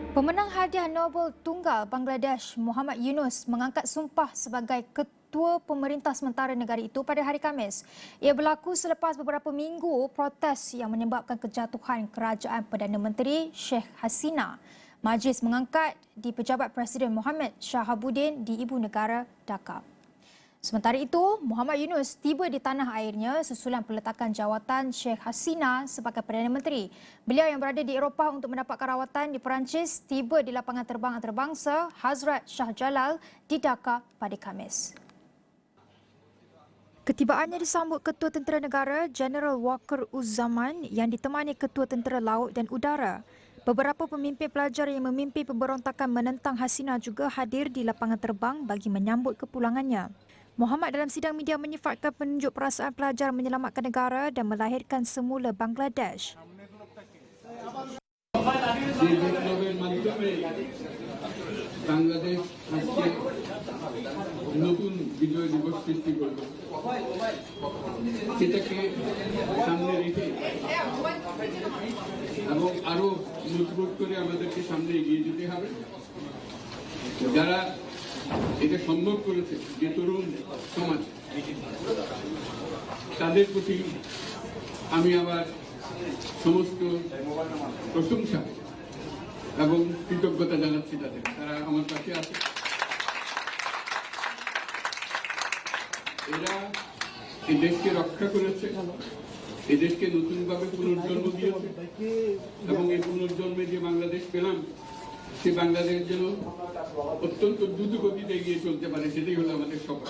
Pemenang hadiah Nobel Tunggal Bangladesh Muhammad Yunus mengangkat sumpah sebagai Ketua Pemerintah Sementara negara itu pada hari Khamis. Ia berlaku selepas beberapa minggu protes yang menyebabkan kejatuhan kerajaan Perdana Menteri Sheikh Hasina. Majlis mengangkat di pejabat Presiden Mohamed Shahabuddin di Ibu Negara Dhaka. Sementara itu, Muhammad Yunus tiba di tanah airnya sesulang peletakan jawatan Sheikh Hasina sebagai Perdana Menteri. Beliau yang berada di Eropah untuk mendapatkan rawatan di Perancis tiba di lapangan terbang antarabangsa Hazrat Shah Jalal di Dhaka pada Khamis. Ketibaannya disambut Ketua Tentera Negara Jeneral Waqar Uzzaman yang ditemani Ketua Tentera Laut dan Udara. Beberapa pemimpin pelajar yang memimpin pemberontakan menentang Hasina juga hadir di lapangan terbang bagi menyambut kepulangannya. Muhammad dalam sidang media menyifatkan penunjuk perasaan pelajar menyelamatkan negara dan melahirkan semula Bangladesh. Bangladesh আজকে নতুন বিজয় দিবস সৃষ্টি করবে সেটাকে সামনে রেখে এবং আরো মজবুত করে আমাদেরকে সামনে এগিয়ে যেতে হবে। যারা এটা সম্ভব করেছে যে তরুণ সমাজ তাদের প্রতি আমি আবার সমস্ত প্রশংসা এবং কৃতজ্ঞতা জানাচ্ছি তাদের, তারা আমার পাশে আছে। এরা এই দেশকে রক্ষা করেছে, এই দেশকে নতুনভাবে পুনর্জন্ম দিয়েছে এবং এই পুনর্জন্মে যে বাংলাদেশ পেলাম সে বাংলাদেশ যেন অত্যন্ত দ্রুত গতিতে এগিয়ে চলতে পারে, সেটাই হলো আমাদের স্বপ্ন।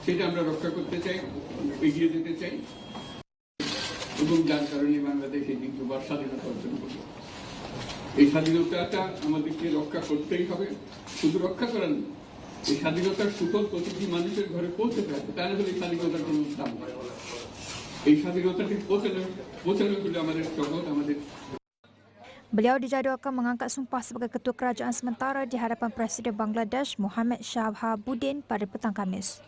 সেটা আমরা রক্ষা করতে চাই, এগিয়ে যেতে চাই এবং যার কারণে বাংলাদেশ এই দ্বিতীয়বার স্বাধীনতা অর্জন করবে। এই স্বাধীনতাটা আমাদেরকে রক্ষা করতেই হবে, শুধু রক্ষা করার নয়, এই স্বাধীনতার সুফল প্রতিটি মানুষের ঘরে পৌঁছতে হবে, তা না হলে এই স্বাধীনতার কোনো দাম নেই। এই স্বাধীনতাটি পৌঁছানো হলে আমাদের জগৎ আমাদের। Beliau dijadualkan mengangkat sumpah sebagai Ketua Kerajaan Sementara di hadapan Presiden Bangladesh Mohamed Shahabuddin pada petang Khamis.